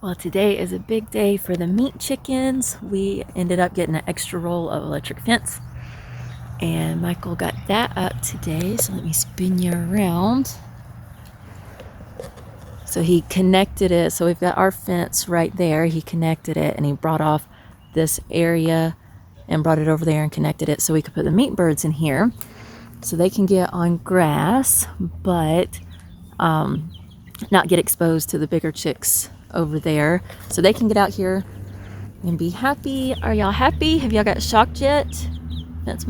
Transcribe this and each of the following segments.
Well, today is a big day for the meat chickens. We ended up getting an extra roll of electric fence, and Michael got that up today. So let me spin you around. So he connected it. So we've got our fence right there. He connected it and he brought off this area and brought it over there and connected it so we could put the meat birds in here so they can get on grass, but not get exposed to the bigger chicks over there, so they can get out here and be happy. Are y'all happy? Have y'all got shocked yet? That's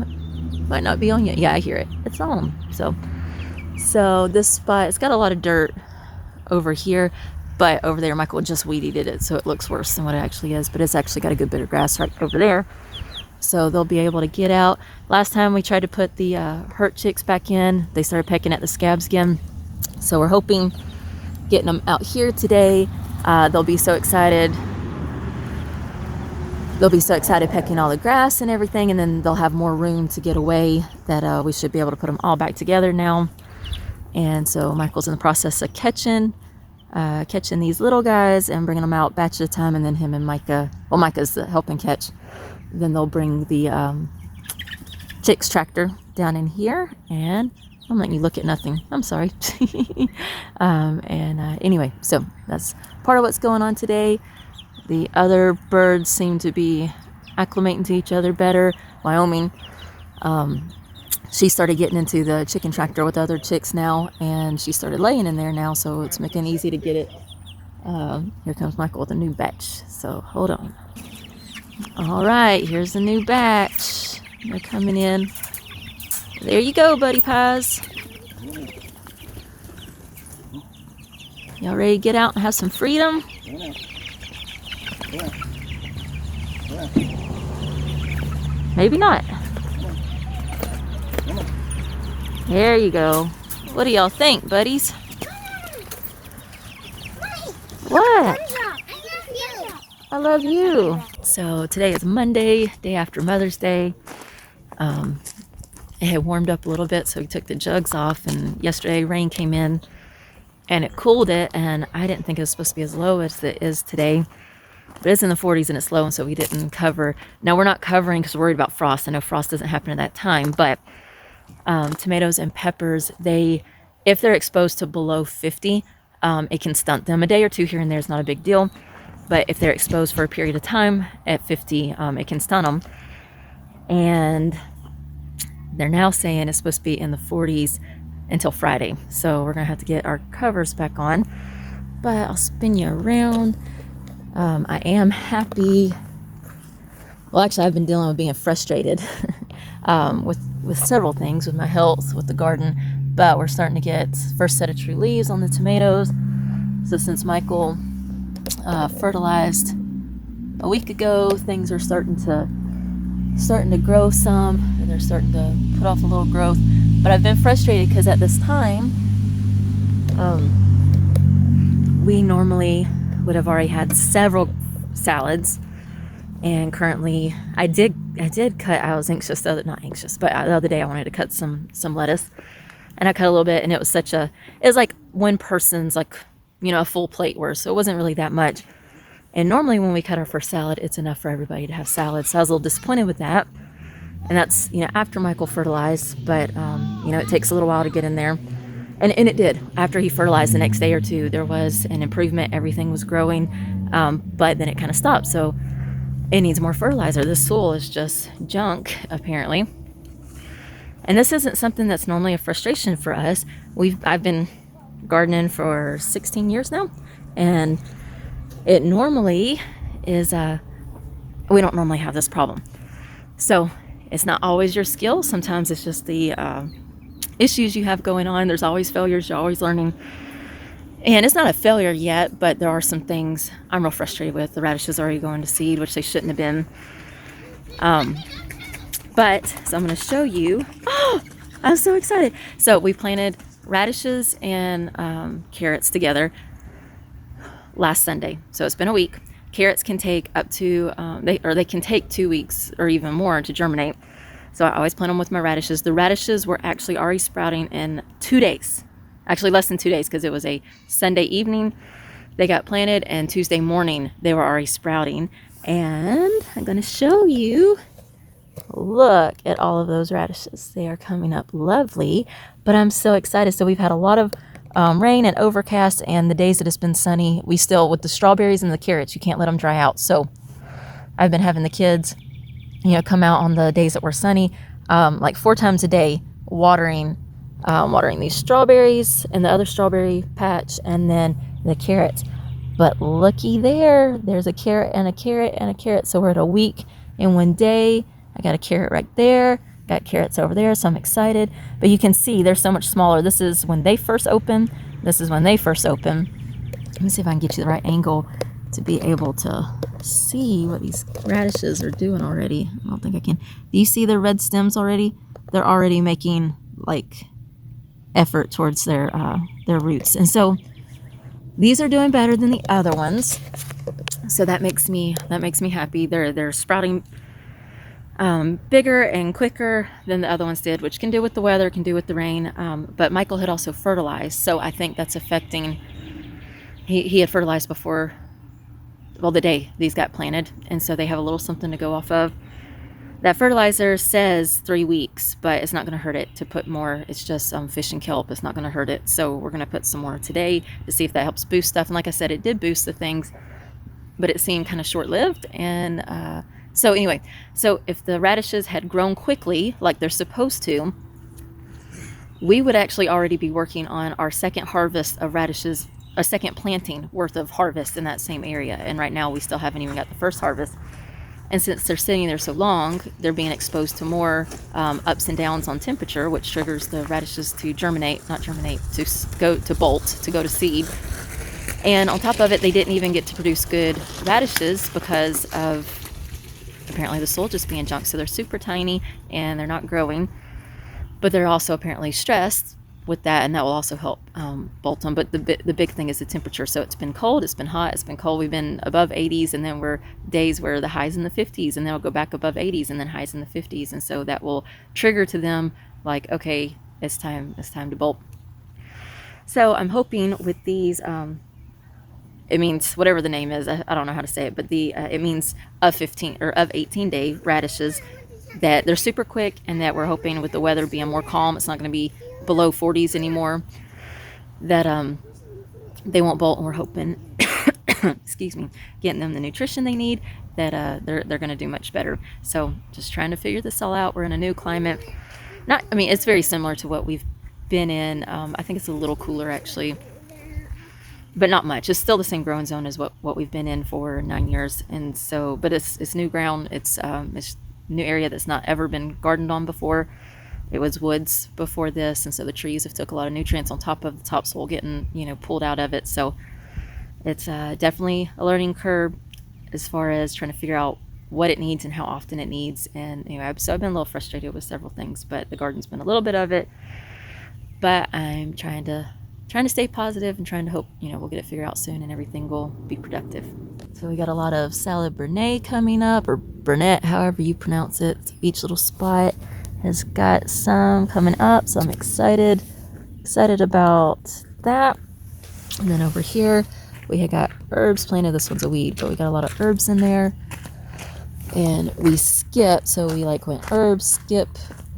might not be on yet. Yeah, I hear it. It's on. So this spot, it's got a lot of dirt over here, but over there Michael just weed eated it, so it looks worse than what it actually is, but it's actually got a good bit of grass right over there, so they'll be able to get out. Last time we tried to put the hurt chicks back in, they started pecking at the scabs again, so we're hoping getting them out here today. They'll be so excited. They'll be so excited pecking all the grass and everything, and then they'll have more room to get away, that we should be able to put them all back together now. And so Michael's in the process of catching these little guys and bringing them out batch at a time, and then him and Micah, well, Micah's helping catch. Then they'll bring the chicks tractor down in here, and I'm letting you look at nothing. I'm sorry. Anyway, so that's part of what's going on today. The other birds seem to be acclimating to each other better. Wyoming, she started getting into the chicken tractor with the other chicks now, and she started laying in there now, so it's making it easy to get it. Here comes Michael with a new batch, so hold on. All right, here's the new batch. They're coming in. There you go, buddy pies. Y'all ready to get out and have some freedom? Maybe not. There you go. What do y'all think, buddies? What? I love you. So today is Monday, day after Mother's Day. It had warmed up a little bit, so we took the jugs off, and yesterday rain came in and it cooled it, and I didn't think it was supposed to be as low as it is today, but it's in the 40s and it's low, and so we didn't cover. Now we're not covering because we're worried about frost. I know frost doesn't happen at that time, but tomatoes and peppers, if they're exposed to below 50, it can stunt them. A day or two here and there is not a big deal, but if they're exposed for a period of time at 50, it can stunt them. And they're now saying it's supposed to be in the 40s until Friday. So we're going to have to get our covers back on. But I'll spin you around. I am happy. Well, actually, I've been dealing with being frustrated with several things, with my health, with the garden. But we're starting to get first set of true leaves on the tomatoes. So since Michael fertilized a week ago, things are starting to grow some, and they're starting to put off a little growth. But I've been frustrated because at this time, we normally would have already had several salads, and currently I did cut. I was anxious the other day I wanted to cut some lettuce, and I cut a little bit, and it was like one person's, like, a full plate worth, so it wasn't really that much. And normally when we cut our first salad, it's enough for everybody to have salad. So I was a little disappointed with that. And that's, after Michael fertilized, but, it takes a little while to get in there. And it did. After he fertilized, the next day or two, there was an improvement. Everything was growing, but then it kind of stopped. So it needs more fertilizer. This soil is just junk, apparently. And this isn't something that's normally a frustration for us. I've been gardening for 16 years now, and it normally is, we don't normally have this problem. So it's not always your skill. Sometimes it's just the issues you have going on. There's always failures. You're always learning. And it's not a failure yet, but there are some things I'm real frustrated with. The radishes are already going to seed, which they shouldn't have been. So I'm going to show you. Oh, I'm so excited. So we planted radishes and carrots together last Sunday. So it's been a week. Carrots can take up to they can take 2 weeks or even more to germinate. So I always plant them with my radishes. The radishes were actually already sprouting in 2 days. Actually less than 2 days, because it was a Sunday evening they got planted, and Tuesday morning they were already sprouting. And I'm going to show you. Look at all of those radishes. They are coming up lovely, but I'm so excited. So we've had a lot of rain and overcast, and the days that it's been sunny, we still, with the strawberries and the carrots, you can't let them dry out. So I've been having the kids, come out on the days that were sunny, like 4 times a day, watering these strawberries and the other strawberry patch, and then the carrots. But looky there, there's a carrot and a carrot and a carrot. So we're at a week in 1 day. I got a carrot right there, got carrots over there, so I'm excited. But you can see they're so much smaller. This is when they first open. This is when they first open. Let me see if I can get you the right angle to be able to see what these radishes are doing already. I don't think I can. Do you see the red stems already? They're already making like effort towards their roots. And so these are doing better than the other ones. So that makes me happy. They're sprouting bigger and quicker than the other ones did, which can do with the weather, can do with the rain. But Michael had also fertilized, so I think that's affecting. He had fertilized before, well, the day these got planted, and so they have a little something to go off of. That fertilizer says 3 weeks, but it's not going to hurt it to put more. It's just fish and kelp. It's not going to hurt it. So we're going to put some more today to see if that helps boost stuff. And like I said, it did boost the things, but it seemed kind of short-lived. And so anyway, so if the radishes had grown quickly like they're supposed to, we would actually already be working on our second harvest of radishes, a second planting worth of harvest in that same area. And right now we still haven't even got the first harvest. And since they're sitting there so long, they're being exposed to more ups and downs on temperature, which triggers the radishes to bolt, to go to seed. And on top of it, they didn't even get to produce good radishes because of apparently the soil just being junk. So they're super tiny and they're not growing, but they're also apparently stressed with that, and that will also help bolt them. But the big thing is the temperature. So it's been cold, it's been hot, it's been cold. We've been above 80s, and then we're days where the highs in the 50s, and then it'll go back above 80s, and then highs in the 50s. And so that will trigger to them like, okay, it's time to bolt. So I'm hoping with these, it means whatever the name is, I don't know how to say it, but it means of 18-day radishes, that they're super quick, and that we're hoping with the weather being more calm, it's not going to be below 40s anymore, that they won't bolt. And we're hoping excuse me, getting them the nutrition they need, that they're going to do much better. So just trying to figure this all out. We're in a new climate. It's very similar to what we've been in. I think it's a little cooler actually, but not much. It's still the same growing zone as what we've been in for 9 years. And so, but it's new ground. It's new area that's not ever been gardened on before. It was woods before this, and so the trees have took a lot of nutrients on top of the topsoil getting pulled out of it. So it's definitely a learning curve as far as trying to figure out what it needs and how often it needs. And so I've been a little frustrated with several things, but the garden's been a little bit of it. But I'm trying to stay positive and trying to hope we'll get it figured out soon and everything will be productive. So we got a lot of salad Burnet coming up, or Burnett, however you pronounce it. Each little spot has got some coming up, so I'm excited about that. And then over here we have got herbs planted. This one's a weed, but we got a lot of herbs in there. And we skipped, so we went herbs, skip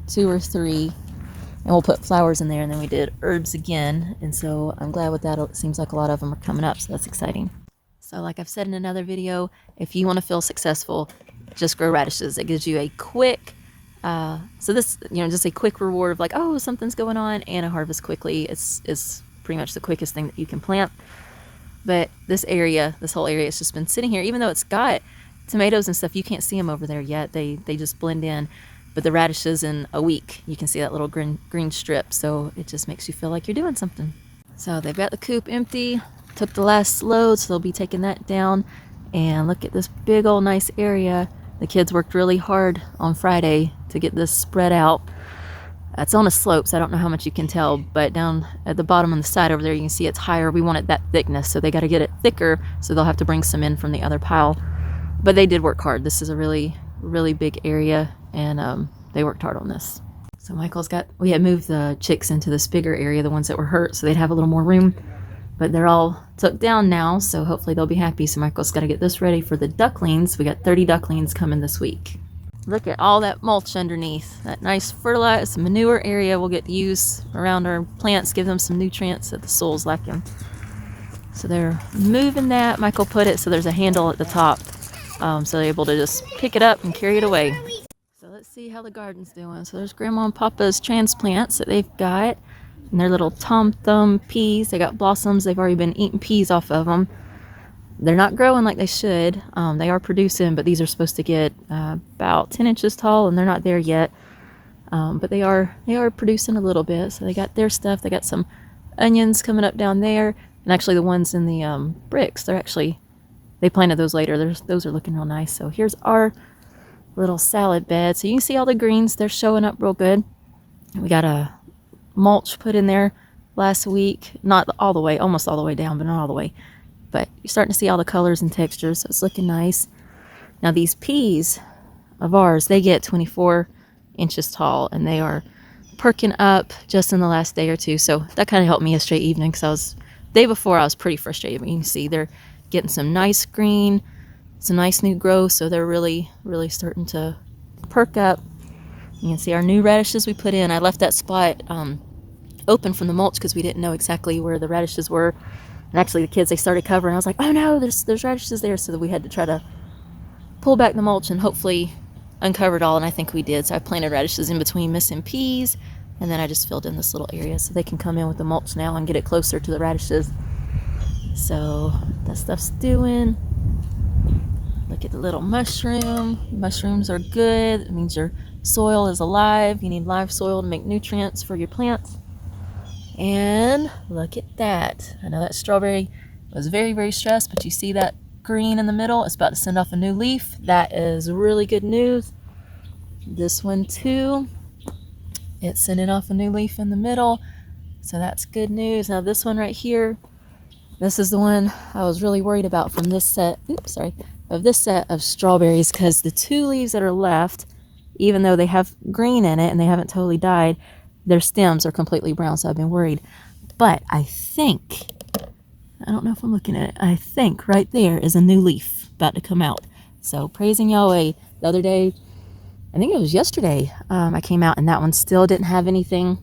2 or 3, and we'll put flowers in there, and then we did herbs again. And so I'm glad with that. It seems like a lot of them are coming up, so that's exciting. So like I've said in another video, if you want to feel successful, just grow radishes. It gives you a quick just a quick reward of oh, something's going on, and a harvest quickly. It's pretty much the quickest thing that you can plant. But this whole area has just been sitting here, even though it's got tomatoes and stuff. You can't see them over there yet. They just blend in. But the radishes, in a week, you can see that little green strip. So it just makes you feel like you're doing something. So they've got the coop empty. Took the last load, so they'll be taking that down. And look at this big old nice area. The kids worked really hard on Friday to get this spread out. It's on a slope, so I don't know how much you can tell, but down at the bottom on the side over there, you can see it's higher. We want it that thickness, so they got to get it thicker, so they'll have to bring some in from the other pile. But they did work hard. This is a really, really big area, and they worked hard on this. So we had moved the chicks into this bigger area, the ones that were hurt, so they'd have a little more room. but they're all took down now, so hopefully they'll be happy. So Michael's got to get this ready for the ducklings. We got 30 ducklings coming this week. Look at all that mulch underneath. That nice fertilized manure area we'll get to use around our plants, give them some nutrients that the soil's lacking. So they're moving that. Michael put it so there's a handle at the top, so they're able to just pick it up and carry it away. So let's see how the garden's doing. So there's Grandma and Papa's transplants that they've got, and their little Tom Thumb peas. They got blossoms. They've already been eating peas off of them. They're not growing like they should. They are producing, but these are supposed to get about 10 inches tall, and they're not there yet. But they are producing a little bit. So they got their stuff. They got some onions coming up down there, and actually the ones in the bricks, they planted those later. Those are looking real nice. So here's our little salad bed. So you can see all the greens. They're showing up real good. We got a mulch put in there last week. Not all the way, almost all the way down, but not all the way. But you're starting to see all the colors and textures, so it's looking nice. Now these peas of ours, they get 24 inches tall, and they are perking up just in the last day or two. So that kind of helped me yesterday evening, because day before I was pretty frustrated. But you can see they're getting some nice green, some nice new growth, so they're really, really starting to perk up. You can see our new radishes we put in. I left that spot open from the mulch because we didn't know exactly where the radishes were. And actually the kids, they started covering. I was like, oh no, there's radishes there. So that we had to try to pull back the mulch and hopefully uncover it all. And I think we did. So I planted radishes in between missing peas. And then I just filled in this little area so they can come in with the mulch now and get it closer to the radishes. So that stuff's doing. Look at the little mushroom. Mushrooms are good. It means your soil is alive. You need live soil to make nutrients for your plants. And look at that. I know that strawberry was very, very stressed, but you see that green in the middle? It's about to send off a new leaf. That is really good news. This one too. It's sending off a new leaf in the middle. So that's good news. Now this one right here, this is the one I was really worried about from this set, of this set of strawberries, because the two leaves that are left, even though they have green in it and they haven't totally died, their stems are completely brown, so I've been worried. But I don't know if I'm looking at it, I think right there is a new leaf about to come out. So praising Yahweh. The other day, I think it was yesterday, I came out and that one still didn't have anything.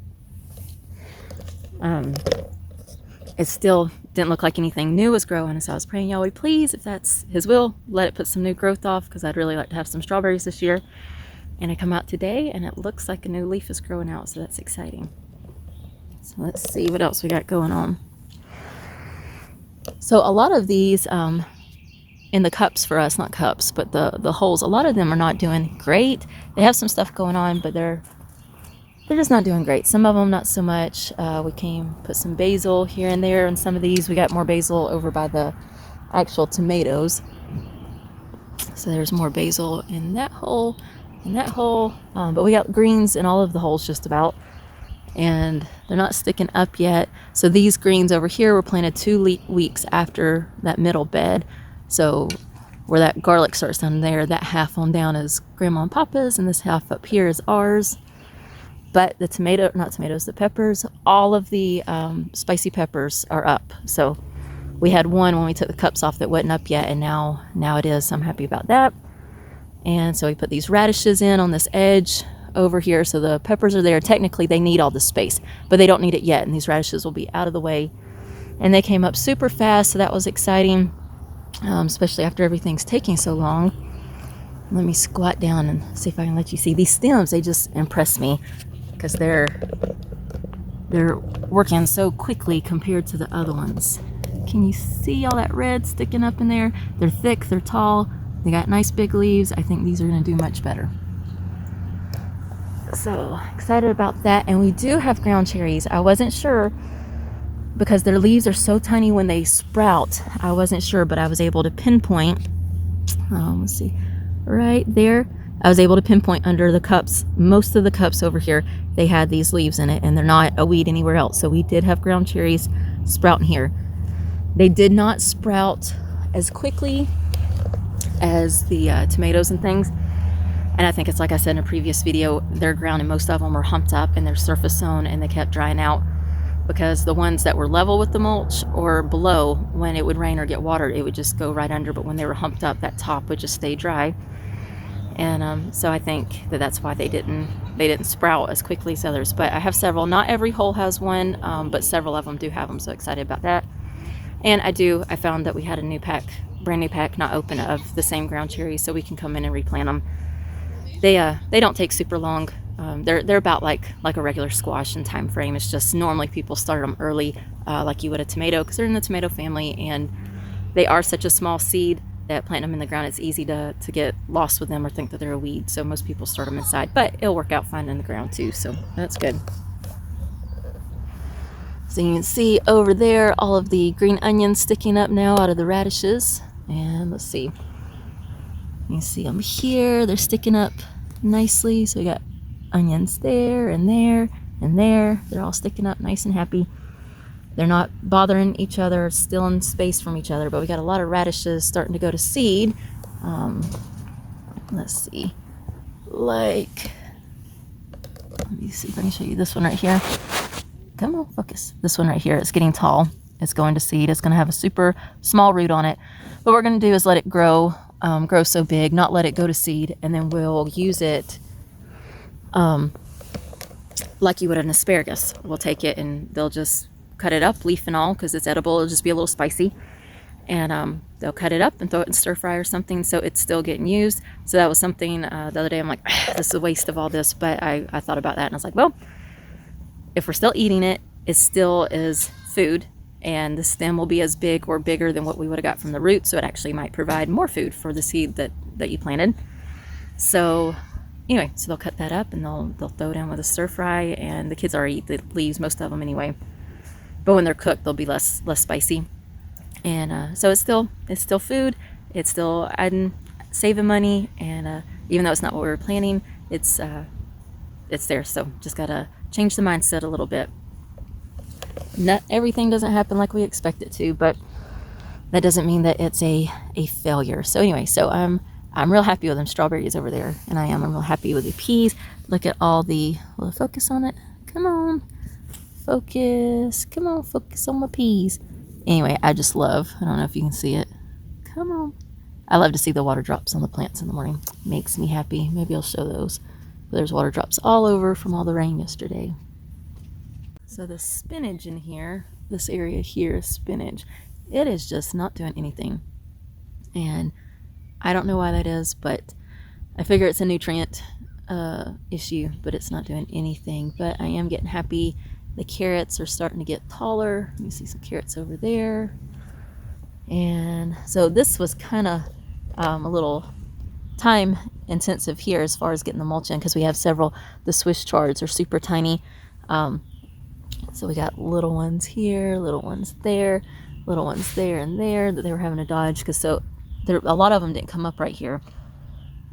It still didn't look like anything new was growing, so I was praying, Yahweh, please, if that's His will, let it put some new growth off, because I'd really like to have some strawberries this year. And I come out today and it looks like a new leaf is growing out, so that's exciting. So let's see what else we got going on. So a lot of these in the cups for us, not cups, but the holes, a lot of them are not doing great. They have some stuff going on, but they're just not doing great. Some of them not so much. We put some basil here and there, and some of these we got more basil over by the actual tomatoes. So there's more basil in that hole. But we got greens in all of the holes just about, and they're not sticking up yet. So these greens over here were planted 2 weeks after that middle bed. So where that garlic starts down there, that half on down is Grandma and Papa's, and this half up here is ours. But the the peppers, all of the spicy peppers are up. So we had one when we took the cups off that wasn't up yet, and now it is. So I'm happy about that. And so we put these radishes in on this edge over here. So the peppers are there. Technically, they need all the space, but they don't need it yet. And these radishes will be out of the way. And they came up super fast, so that was exciting, especially after everything's taking so long. Let me squat down and see if I can let you see. These stems, they just impress me because they're working so quickly compared to the other ones. Can you see all that red sticking up in there? They're thick, they're tall. They got nice big leaves. I think these are going to do much better. So excited about that. And we do have ground cherries. I wasn't sure because their leaves are so tiny when they sprout. I wasn't sure, but I was able to pinpoint. Let's see, right there. I was able to pinpoint under the cups. Most of the cups over here, they had these leaves in it, and they're not a weed anywhere else. So we did have ground cherries sprouting here. They did not sprout as quickly as the tomatoes and things, and I think it's like I said in a previous video, their ground and most of them were humped up and they're surface sown and they kept drying out. because the ones that were level with the mulch or below, when it would rain or get watered, it would just go right under. But when they were humped up, that top would just stay dry. And so I think that that's why they didn't sprout as quickly as others. But I have several. Not every hole has one, but several of them do have them. So excited about that. And I found that we had a brand new pack, not open, of the same ground cherries, so we can come in and replant them. They don't take super long. They're about like a regular squash in time frame. It's just normally people start them early, like you would a tomato, because they're in the tomato family, and they are such a small seed that planting them in the ground, it's easy to get lost with them or think that they're a weed. So most people start them inside, but it'll work out fine in the ground too. So that's good. So you can see over there all of the green onions sticking up now out of the radishes. And let's see. You can see them here. They're sticking up nicely. So we got onions there and there and there. They're all sticking up nice and happy. They're not bothering each other, still in space from each other, but we got a lot of radishes starting to go to seed. Let's see. Let me see if I can show you this one right here. Come on, focus. This one right here, it's getting tall. It's going to seed. It's going to have a super small root on it. What we're going to do is let it grow so big, not let it go to seed, and then we'll use it like you would an asparagus. We'll take it and they'll just cut it up, leaf and all, because it's edible. It'll just be a little spicy. And they'll cut it up and throw it in stir fry or something, so it's still getting used. So that was something the other day I'm like, this is a waste of all this, but I thought about that and I was like, well, if we're still eating it, it still is food, and the stem will be as big or bigger than what we would have got from the root, so it actually might provide more food for the seed that you planted. So anyway, so they'll cut that up and they'll throw it in with a stir fry, and the kids already eat the leaves, most of them anyway. But when they're cooked, they'll be less spicy. And so it's still food. It's still saving money, and even though it's not what we were planning, it's there. So just gotta change the mindset a little bit. Not everything doesn't happen like we expect it to, but that doesn't mean that it's a failure. So anyway, so I'm real happy with them strawberries over there, and I'm real happy with the peas. Look at all the, will it focus on it? Come on. Focus. Come on, focus on my peas. Anyway, I just love, I don't know if you can see it. Come on. I love to see the water drops on the plants in the morning. Makes me happy. Maybe I'll show those. But there's water drops all over from all the rain yesterday. So the spinach in here, this area here is spinach. It is just not doing anything. And I don't know why that is, but I figure it's a nutrient issue, but it's not doing anything. But I am getting happy. The carrots are starting to get taller. You see some carrots over there. And so this was kind of a little time intensive here as far as getting the mulch in, because we have several. The Swiss chards are super tiny. So we got little ones here, little ones there, little ones there and there that they were having to dodge, because a lot of them didn't come up right here.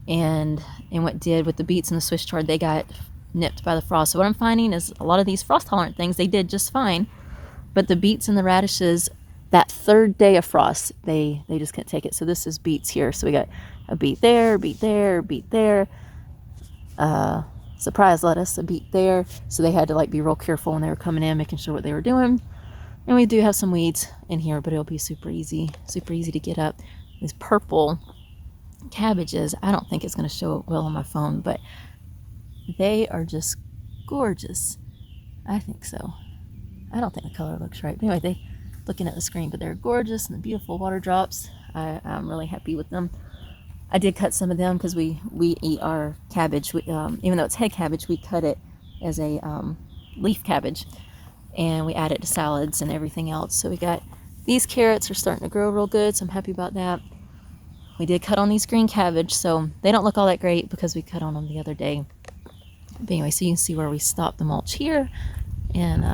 And what did with the beets and the Swiss chard, they got nipped by the frost. So what I'm finding is a lot of these frost tolerant things, they did just fine, but the beets and the radishes, that third day of frost, they just couldn't take it. So this is beets here. So we got a beet there, beet there, beet there, surprise lettuce, a beet there. So they had to be real careful when they were coming in, making sure what they were doing. And we do have some weeds in here, but it'll be super easy to get up. These purple cabbages, I don't think it's going to show it well on my phone, but they are just gorgeous. I think so. I don't think the color looks right. But anyway, looking at the screen, but they're gorgeous, and the beautiful water drops. I'm really happy with them. I did cut some of them because we eat our cabbage. Even though it's head cabbage, we cut it as a leaf cabbage, and we add it to salads and everything else. So we got these carrots are starting to grow real good, so I'm happy about that. We did cut on these green cabbage, so they don't look all that great because we cut on them the other day. But anyway, so you can see where we stopped the mulch here. And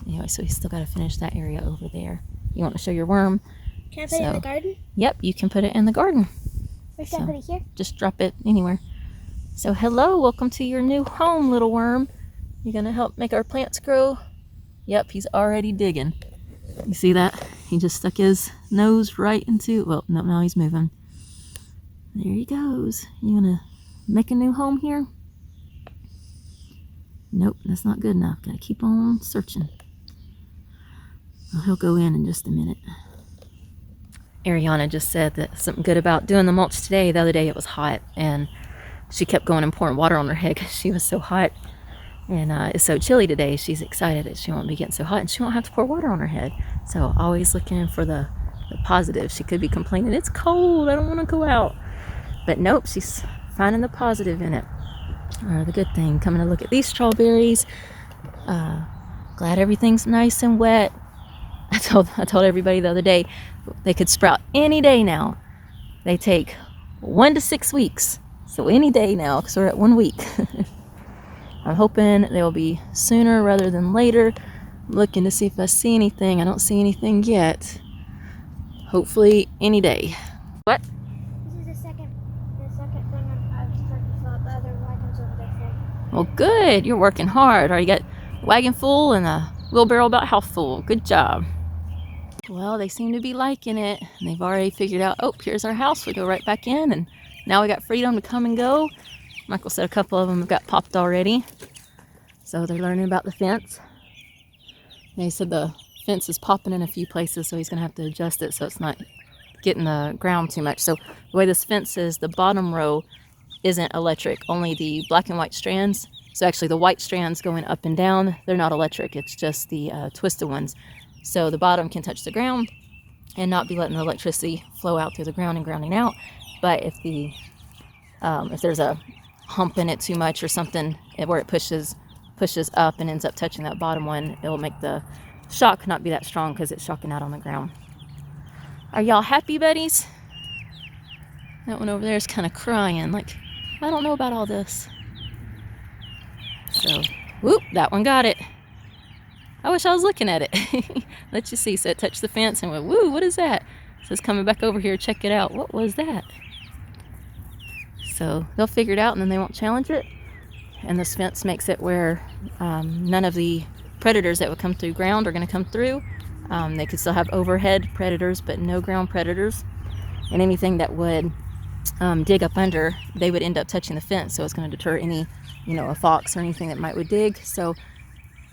anyway, so we still got to finish that area over there. You want to show your worm? Can I put it in the garden? Yep, you can put it in the garden. Or should I put it here? Just drop it anywhere. So hello, welcome to your new home, little worm. You gonna help make our plants grow? Yep, he's already digging. You see that? He just stuck his nose right into, well, no, now he's moving. There he goes. You gonna make a new home here? Nope, that's not good enough. Gotta keep on searching. Well, he'll go in just a minute. Ariana just said that something good about doing the mulch today. The other day it was hot, and she kept going and pouring water on her head because she was so hot. And it's so chilly today. She's excited that she won't be getting so hot and she won't have to pour water on her head. So always looking for the positive. She could be complaining, it's cold, I don't want to go out. But nope, she's finding the positive in it. Or the good thing. Coming to look at these strawberries. Glad everything's nice and wet. I told everybody the other day they could sprout any day now. They take 1 to 6 weeks. So any day now, because we're at 1 week. I'm hoping they will be sooner rather than later. I'm looking to see if I see anything. I don't see anything yet. Hopefully any day. What? This is the second thing I've started to fill out the other wagons over there for. Well, good. You're working hard. Already got a wagon full and a wheelbarrow about half full. Good job. Well, they seem to be liking it. They've already figured out, oh, here's our house. We go right back in, and now we got freedom to come and go. Michael said a couple of them have got popped already. So they're learning about the fence. And he said the fence is popping in a few places, so he's going to have to adjust it so it's not getting the ground too much. So the way this fence is, the bottom row isn't electric, only the black and white strands. So actually the white strands going up and down, they're not electric. It's just the twisted ones. So the bottom can touch the ground and not be letting the electricity flow out through the ground and grounding out. But if there's a hump in it too much or something where it pushes up and ends up touching that bottom one, it'll make the shock not be that strong because it's shocking out on the ground. Are y'all happy, buddies? That one over there is kind of crying like, I don't know about all this. So, whoop, that one got it. I wish I was looking at it. Let you see. So it touched the fence and went, woo, what is that? So it's coming back over here, check it out. What was that? So they'll figure it out and then they won't challenge it. And this fence makes it where none of the predators that would come through ground are going to come through. They could still have overhead predators, but no ground predators. And anything that would dig up under, they would end up touching the fence. So it's going to deter any, a fox or anything that would dig. So,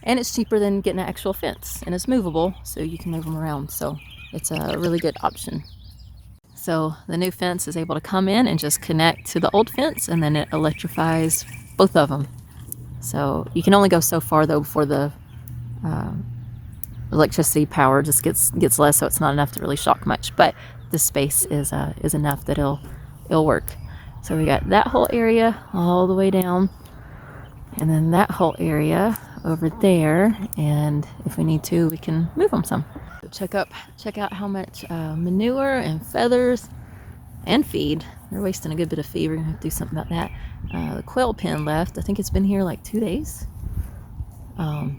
and it's cheaper than getting an actual fence, and it's movable, so you can move them around. So it's a really good option. So the new fence is able to come in and just connect to the old fence, and then it electrifies both of them. So you can only go so far though before the electricity power just gets less, so it's not enough to really shock much. But the space is enough that it'll work. So we got that whole area all the way down, and then that whole area over there. And if we need to, we can move them some. Check out how much manure and feathers and feed. They're wasting a good bit of feed. We're gonna have to do something about that. The quail pen left. I think it's been here like 2 days.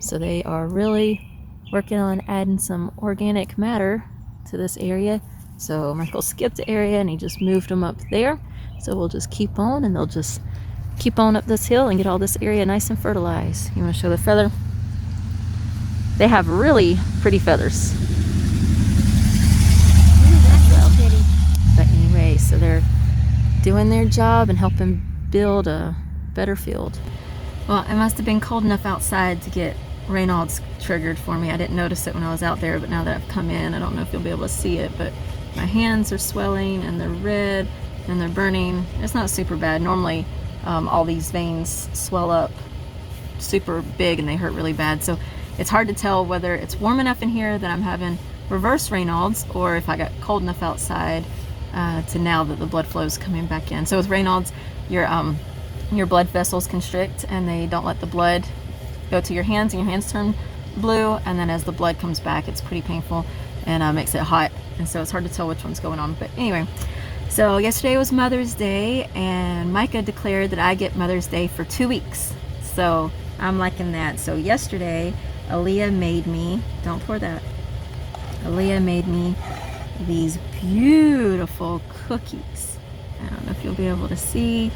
So they are really working on adding some organic matter to this area. So Michael skipped the area and he just moved them up there. So we'll just keep on, and they'll just keep on up this hill and get all this area nice and fertilized. You want to show the feather? They have really pretty feathers. But anyway, so they're doing their job and helping build a better field. Well, it must have been cold enough outside to get Raynaud's triggered for me. I didn't notice it when I was out there, but now that I've come in, I don't know if you'll be able to see it, but my hands are swelling and they're red and they're burning. It's not super bad. Normally all these veins swell up super big and they hurt really bad. So it's hard to tell whether it's warm enough in here that I'm having reverse Raynaud's, or if I got cold enough outside to now that the blood flow is coming back in. So with Raynaud's, your blood vessels constrict and they don't let the blood go to your hands, and your hands turn blue, and then as the blood comes back, it's pretty painful and makes it hot, and so it's hard to tell which one's going on. But anyway, so yesterday was Mother's Day, and Micah declared that I get Mother's Day for 2 weeks. So I'm liking that. So yesterday, Aaliyah made me, don't pour that, Aaliyah made me these beautiful cookies. I don't know if you'll be able to see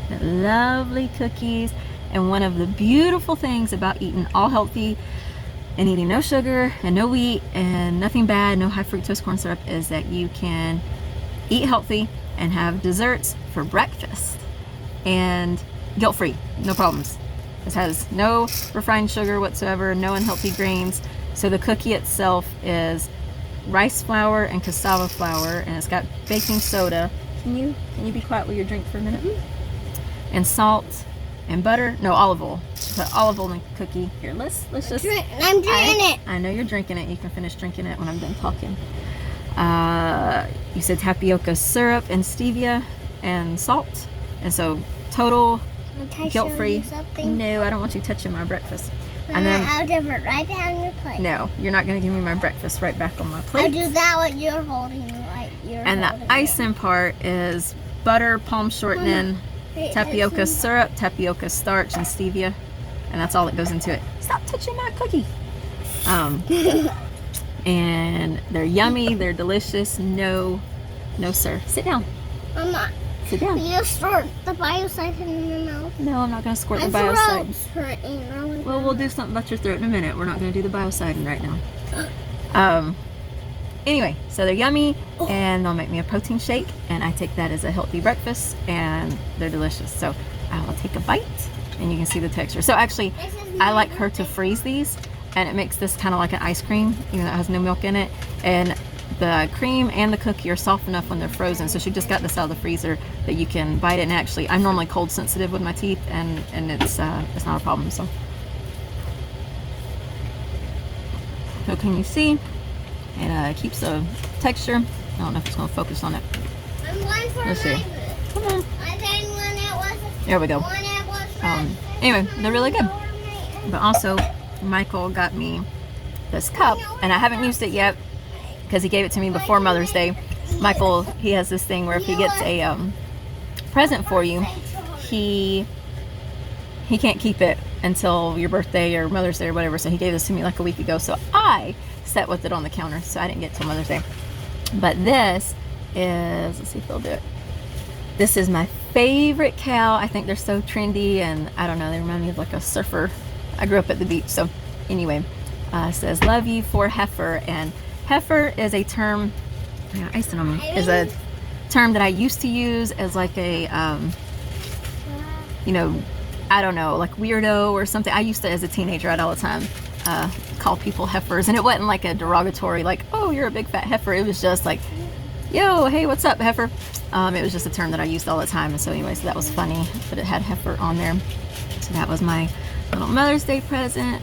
the lovely cookies. And one of the beautiful things about eating all healthy and eating no sugar and no wheat and nothing bad, no high fructose corn syrup, is that you can eat healthy and have desserts for breakfast and guilt-free, no problems. This has no refined sugar whatsoever, no unhealthy grains, So the cookie itself is rice flour and cassava flour, and it's got baking soda. Can you be quiet with your drink for a minute? And salt and butter. No, olive oil. Put olive oil in the cookie. Here, let's just. I'm drinking it. I know you're drinking it. You can finish drinking it when I'm done talking. You said tapioca syrup and stevia and salt, and so total guilt-free. No, I don't want you touching my breakfast. And then I'll give it right down your plate. No, you're not going to give me my breakfast right back on my plate. I'll do that what you're holding right. And the icing part is butter, palm shortening, tapioca syrup, tapioca starch, and stevia, and that's all that goes into it. Stop touching my cookie. And they're yummy. They're delicious. No, sir. Sit down. Mama. Sit down. You squirt the biocide in your mouth. No, I'm not going to squirt the biocide. Well, we'll do something about your throat in a minute. We're not going to do the biociding right now. Anyway, so they're yummy, and they'll make me a protein shake, and I take that as a healthy breakfast, and they're delicious. So I will take a bite, and you can see the texture. So actually, I like her to freeze these, and it makes this kind of like an ice cream, even though it has no milk in it. And the cream and the cookie are soft enough when they're frozen, so she just got this out of the freezer that you can bite it. And actually, I'm normally cold sensitive with my teeth, and it's not a problem. So can you see? It keeps the texture. I don't know if it's going to focus on it. I'm going for Let's see. Come on. I think when it was. There we go. Anyway, they're really good. But also, Michael got me this cup, and I haven't used it yet because he gave it to me before Mother's Day. Michael, he has this thing where if he gets a present for you, he can't keep it until your birthday or Mother's Day or whatever. So he gave this to me like a week ago. So I sat with it on the counter, so I didn't get it till Mother's Day. But this is, let's see if they'll do it. This is my favorite cow. I think they're so trendy, and I don't know, they remind me of like a surfer. I grew up at the beach, so anyway, it says love you for heifer. And heifer is a term, icing on me, is a term that I used to use as like a I don't know, like weirdo or something. I used to, as a teenager, I'd all the time call people heifers, and it wasn't like a derogatory, like, oh, you're a big fat heifer. It was just like, yo, hey, what's up, heifer? It was just a term that I used all the time, and so anyway, so that was funny, but it had heifer on there. So that was my little Mother's Day present.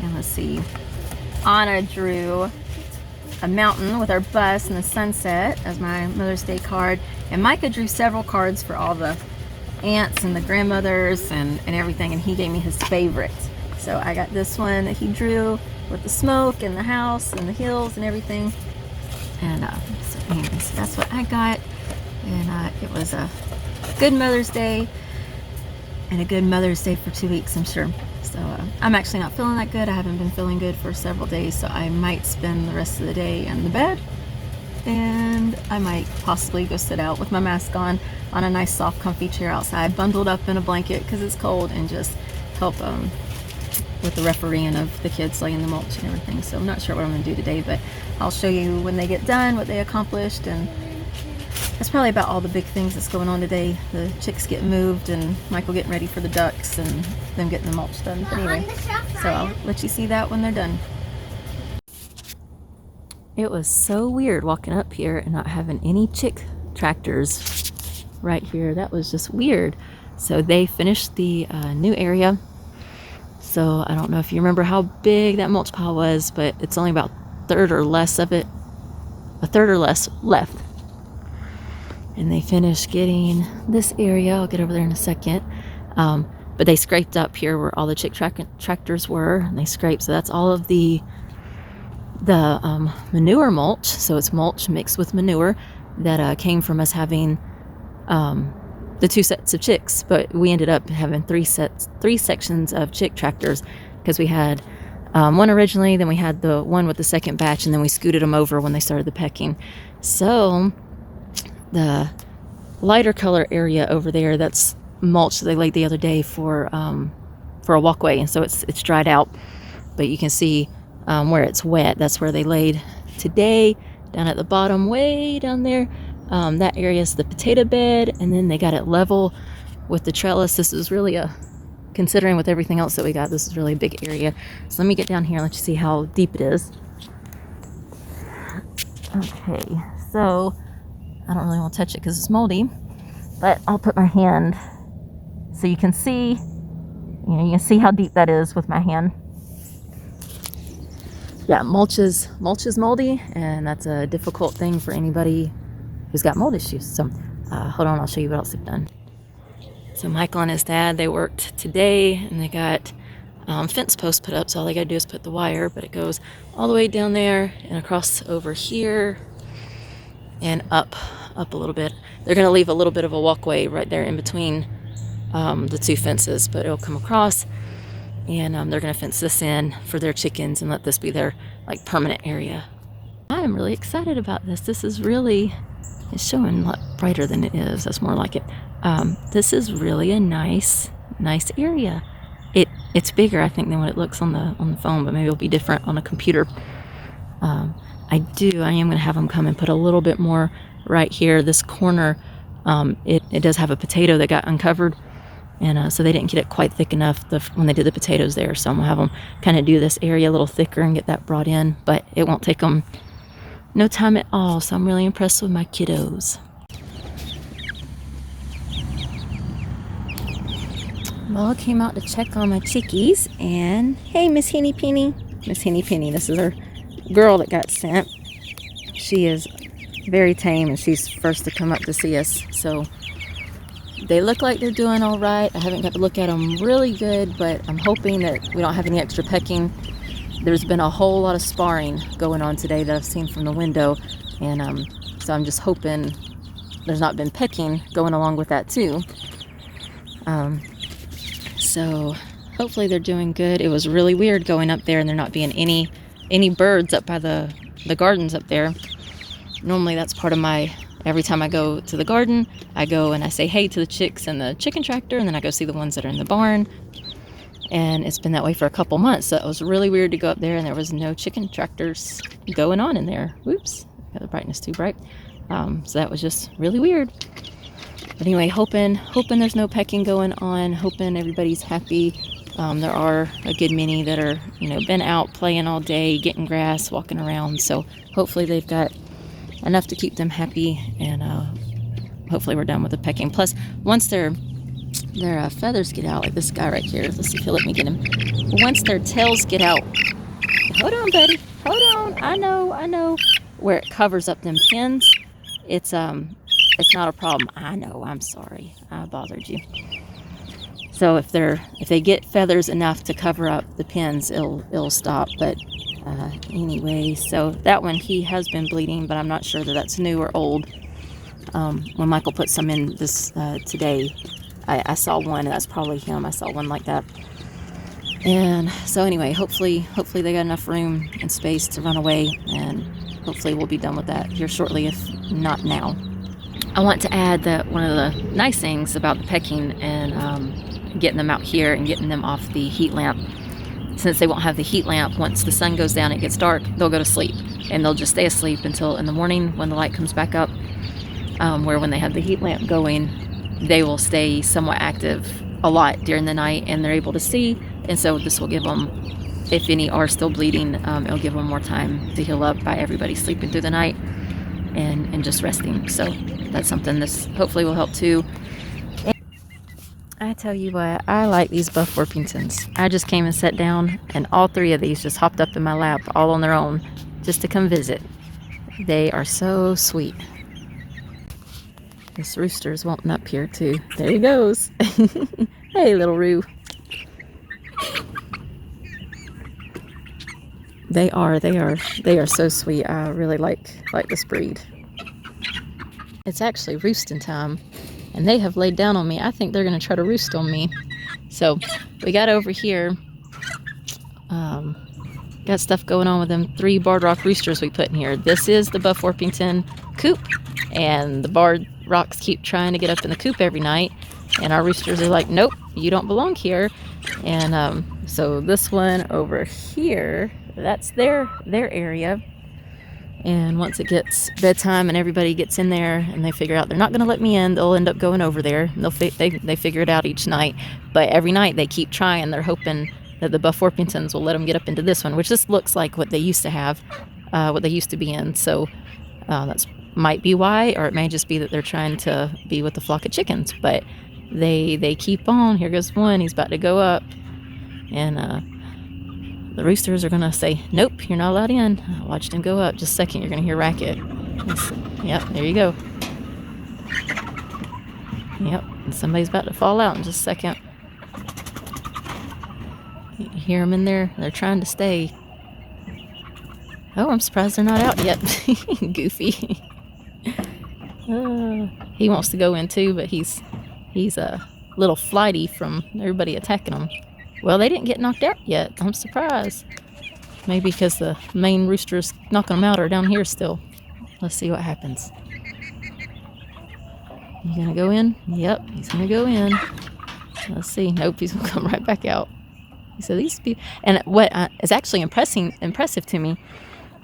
And let's see, Anna drew a mountain with our bus and the sunset as my Mother's Day card, and Micah drew several cards for all the aunts and the grandmothers and everything, and he gave me his favorite. So I got this one that he drew with the smoke and the house and the hills and everything. And so anyways, that's what I got. And it was a good Mother's Day, and a good Mother's Day for 2 weeks, I'm sure. So I'm actually not feeling that good. I haven't been feeling good for several days, so I might spend the rest of the day in the bed, and I might possibly go sit out with my mask on a nice soft comfy chair outside, bundled up in a blanket because it's cold, and just help with the refereeing of the kids laying the mulch and everything. So I'm not sure what I'm going to do today, but I'll show you when they get done what they accomplished. And that's probably about all the big things that's going on today. The chicks getting moved, and Michael getting ready for the ducks, and them getting the mulch done. But anyway, so I'll let you see that when they're done. It was so weird walking up here and not having any chick tractors right here. That was just weird. So they finished the new area. So I don't know if you remember how big that mulch pile was, but it's only about a third or less left. And they finished getting this area. I'll get over there in a second. But they scraped up here where all the chick tractors were, and they scraped. So that's all of the manure mulch. So it's mulch mixed with manure that came from us having the 2 sets of chicks. But we ended up having 3 sections of chick tractors, because we had one originally, then we had the one with the second batch, and then we scooted them over when they started the pecking. So the lighter color area over there, that's mulch that they laid the other day for a walkway, and so it's dried out, but you can see where it's wet, that's where they laid today. Down at the bottom, way down there, that area is the potato bed, and then they got it level with the trellis. This is really a considering with everything else that we got, this is really a big area. So let me get down here and let you see how deep it is. Okay, so I don't really want to touch it because it's moldy, but I'll put my hand so you can see, you can see how deep that is with my hand. Yeah, mulch is moldy, and that's a difficult thing for anybody who's got mold issues. So hold on, I'll show you what else they've done. So Michael and his dad, they worked today, and they got fence posts put up. So all they gotta do is put the wire, but it goes all the way down there and across over here and up a little bit. They're gonna leave a little bit of a walkway right there in between the two fences, but it'll come across, and they're gonna fence this in for their chickens and let this be their like permanent area. I am really excited about this. This is really, it's showing a lot brighter than it is. That's more like it. This is really a nice area. It's bigger, I think, than what it looks on the phone, but maybe it'll be different on a computer. I am going to have them come and put a little bit more right here. This corner, it does have a potato that got uncovered, and so they didn't get it quite thick enough when they did the potatoes there. So I'm gonna have them kind of do this area a little thicker and get that brought in, but it won't take them no time at all. So I'm really impressed with my kiddos. Well, I came out to check on my chickies, and hey, Miss Henny Penny. Miss Henny Penny, this is our girl that got sent. She is very tame, and she's first to come up to see us. So they look like they're doing all right. I haven't got to look at them really good, but I'm hoping that we don't have any extra pecking. There's been a whole lot of sparring going on today that I've seen from the window, and so I'm just hoping there's not been pecking going along with that too. So hopefully they're doing good. It was really weird going up there and there not being any birds up by the gardens up there. Normally that's part of every time I go to the garden, I go and I say hey to the chicks in the chicken tractor, and then I go see the ones that are in the barn. And it's been that way for a couple months. So it was really weird to go up there and there was no chicken tractors going on in there. Whoops, got the brightness too bright. So that was just really weird. But anyway, hoping there's no pecking going on, hoping everybody's happy. There are a good many that are, been out playing all day, getting grass, walking around. So hopefully they've got enough to keep them happy, and hopefully we're done with the pecking. Plus, once their feathers get out, like this guy right here, let's see if he'll let me get him. Once their tails get out, hold on, buddy, hold on. I know. Where it covers up them pins, it's not a problem. I know, I'm sorry, I bothered you. So if they get feathers enough to cover up the pins, it'll stop. But anyway, so that one, he has been bleeding, but I'm not sure that that's new or old. When Michael put some in this today, I saw one, and that's probably him. I saw one like that. And so anyway, hopefully they got enough room and space to run away, and hopefully we'll be done with that here shortly, if not now. I want to add that one of the nice things about the pecking and getting them out here and getting them off the heat lamp, since they won't have the heat lamp, once the sun goes down, it gets dark, they'll go to sleep, and they'll just stay asleep until in the morning when the light comes back up, where when they have the heat lamp going, they will stay somewhat active a lot during the night, and they're able to see. And so this will give them, if any are still bleeding, it'll give them more time to heal up by everybody sleeping through the night and just resting. So that's something this hopefully will help too. I tell you what, I like these Buff Orpingtons. I just came and sat down, and all three of these just hopped up in my lap all on their own just to come visit. They are so sweet. This rooster's wanting up here too. There he goes. Hey, little Roo. They are so sweet. I really like this breed. It's actually roosting time, and they have laid down on me. I think they're going to try to roost on me. So we got over here, got stuff going on with them 3 barred rock roosters we put in here. This is the Buff Orpington coop, and the barred rocks keep trying to get up in the coop every night, and our roosters are like, nope, you don't belong here. And so this one over here, that's their area. And once it gets bedtime and everybody gets in there and they figure out they're not going to let me in, they'll end up going over there. And they figure it out each night. But every night they keep trying. They're hoping that the Buff Orpingtons will let them get up into this one, which just looks like what they used to have, what they used to be in. So that's might be why, or it may just be that they're trying to be with the flock of chickens. But they keep on. Here goes one. He's about to go up. And the roosters are going to say, nope, you're not allowed in. I watched him go up. Just a second, you're going to hear racket. Yep, there you go. Yep, and somebody's about to fall out in just a second. You hear them in there. They're trying to stay. Oh, I'm surprised they're not out yet. Goofy. He wants to go in too, but he's a little flighty from everybody attacking him. Well, they didn't get knocked out yet. I'm surprised. Maybe because the main roosters knocking them out are down here still. Let's see what happens. You gonna go in? Yep, he's gonna go in. Let's see. Nope, he's gonna come right back out. So these people, and what is actually impressive to me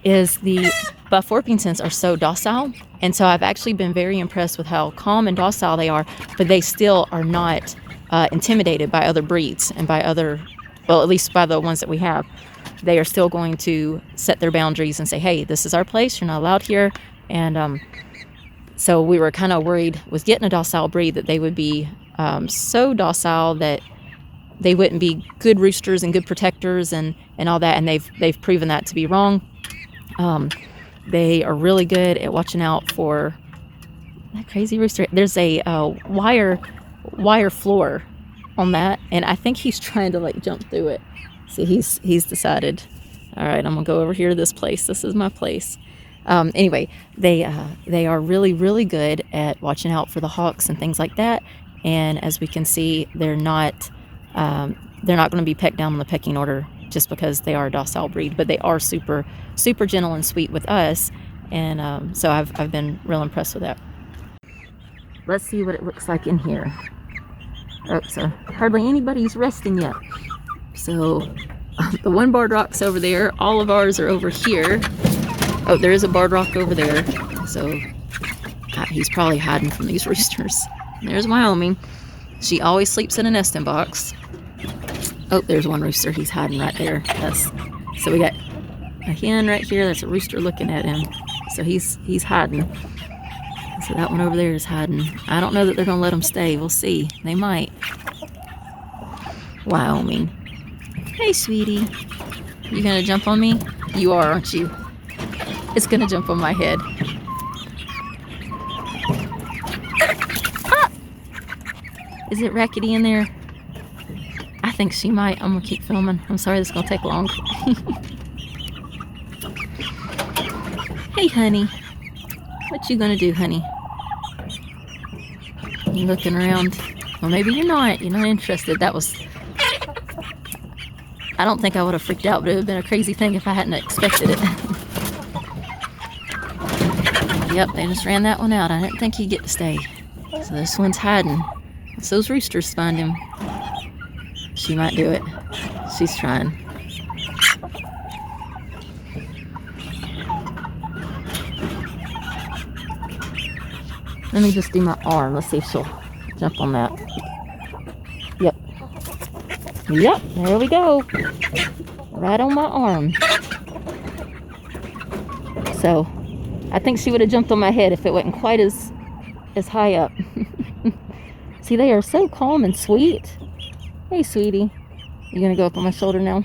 is the Buff Orpingtons are so docile, and so I've actually been very impressed with how calm and docile they are, but they still are not intimidated by other breeds and by other, well, at least by the ones that we have. They are still going to set their boundaries and say, hey, this is our place, you're not allowed here. And so we were kind of worried with getting a docile breed that they would be so docile that they wouldn't be good roosters and good protectors and all that, and they've proven that to be wrong. They are really good at watching out for that crazy rooster. There's a wire floor on that, and I think he's trying to like jump through it. See, he's decided, all right, I'm gonna go over here to this place. This is my place. Anyway, they are really, really good at watching out for the hawks and things like that. And as we can see, they're not going to be pecked down on the pecking order just because they are a docile breed, but they are super, super gentle and sweet with us. And so I've been real impressed with that. Let's see what it looks like in here. Oh, so hardly anybody's resting yet. So the one barred rock's over there. All of ours are over here. Oh, there is a barred rock over there. So he's probably hiding from these roosters. And there's Wyoming. She always sleeps in a nesting box. Oh, there's one rooster. He's hiding right there. So we got a hen right here. That's a rooster looking at him. So he's hiding. So that one over there is hiding. I don't know that they're going to let him stay. We'll see. They might. Wyoming. Hey, sweetie. You going to jump on me? You are, aren't you? It's going to jump on my head. Ah! Is it rackety in there? I think she might. I'm going to keep filming. I'm sorry this is going to take long. Hey, honey. What you gonna do, honey? You looking around? Well, maybe you're not. You're not interested. That was... I don't think I would have freaked out, but it would have been a crazy thing if I hadn't expected it. Yep, they just ran that one out. I didn't think he'd get to stay. So this one's hiding. Once those roosters find him, she might do it. She's trying. Let me just do my arm. Let's see if she'll jump on that. Yep. Yep, there we go. Right on my arm. So, I think she would have jumped on my head if it wasn't quite as high up. See, they are so calm and sweet. Hey, sweetie. You gonna go up on my shoulder now?